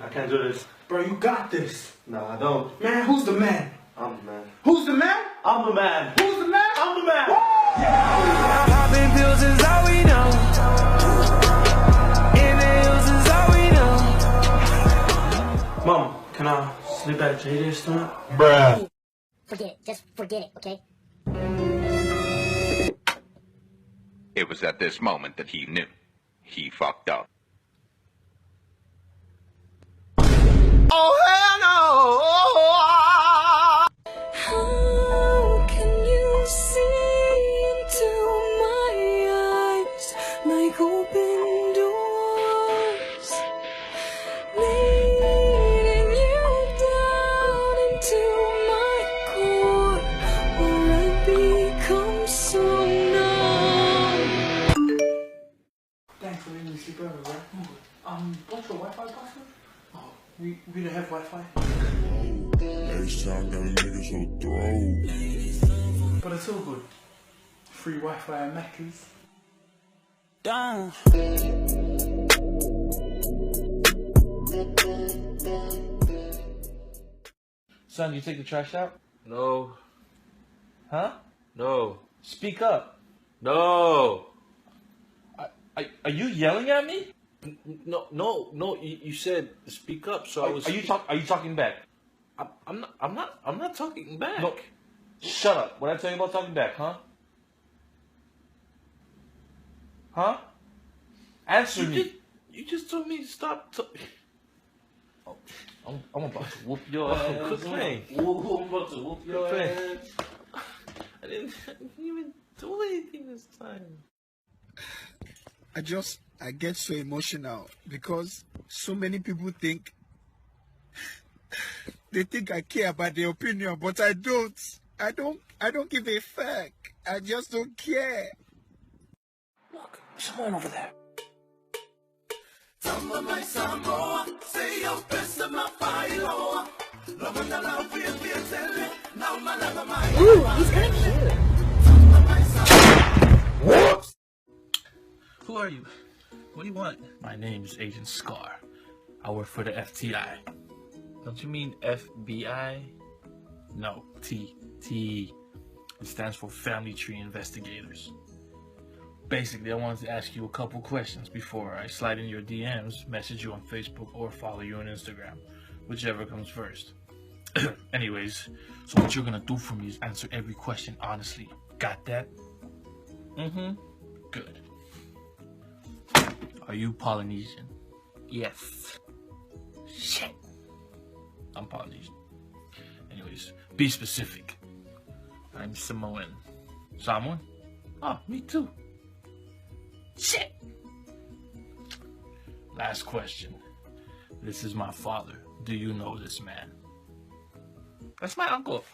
I can't do this. Bro, you got this. No, I don't. Man, who's the man? I'm the man. Who's the man? I'm the man. Who's the man? I'm the man. Popping pills is all we know. Inhales is all we know. Mom, can I sleep at JD's tonight? Bruh. Forget it. Just forget it, okay? It was at this moment that he knew. He fucked up. Oh, hell no! How can you see into my eyes like open doors, leading you down into my core, where I become so numb? Thanks for letting me sleep early, bro. What's your Wi-Fi password? Oh, we don't have Wi-Fi. Next time, got a nigga so throw. But it's all good. Free Wi-Fi and Macca's. Down. Son, you take the trash out? No. Huh? No. Speak up. No. Are you yelling at me? No. You said speak up, so I was. Are you talking back? I'm not talking back. No. Shut up. What I tell you about talking back, huh? Huh? Answer me. You just told me to stop. Oh, I'm about to whoop your ass. Quit playing. I'm about to whoop your Quit ass. I didn't even do anything this time. I get so emotional because so many people think they think I care about their opinion, but I don't. I don't give a fuck. I just don't care. Look, someone over there. Ooh, he's kind of cute. Who are you? What do you want? My name's Agent Scar. I work for the FTI. Don't you mean FBI? No, T. It stands for Family Tree Investigators. Basically, I wanted to ask you a couple questions before I slide in your DMs, message you on Facebook, or follow you on Instagram. Whichever comes first. Anyways, so what you're gonna do for me is answer every question honestly. Got that? Mm-hmm. Good. Are you Polynesian? Yes. Shit. I'm Polynesian. Anyways, be specific. I'm Samoan. Samoan? Oh, me too. Shit. Last question. This is my father. Do you know this man? That's my uncle.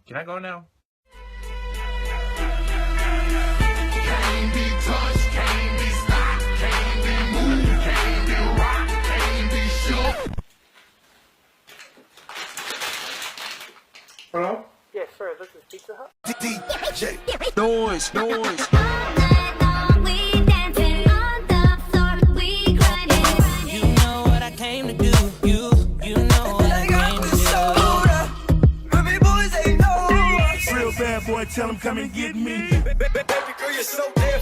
Can I go now? Can't be touched, can't be stopped, can't be moved, can't be rocked, can't be shook. Hello? Yes, sir. This is Pizza Hut. DJ. Noise. You know what I came to do. You know what I came to do. Real bad boy, tell him come and get me. Baby girl, you're so damn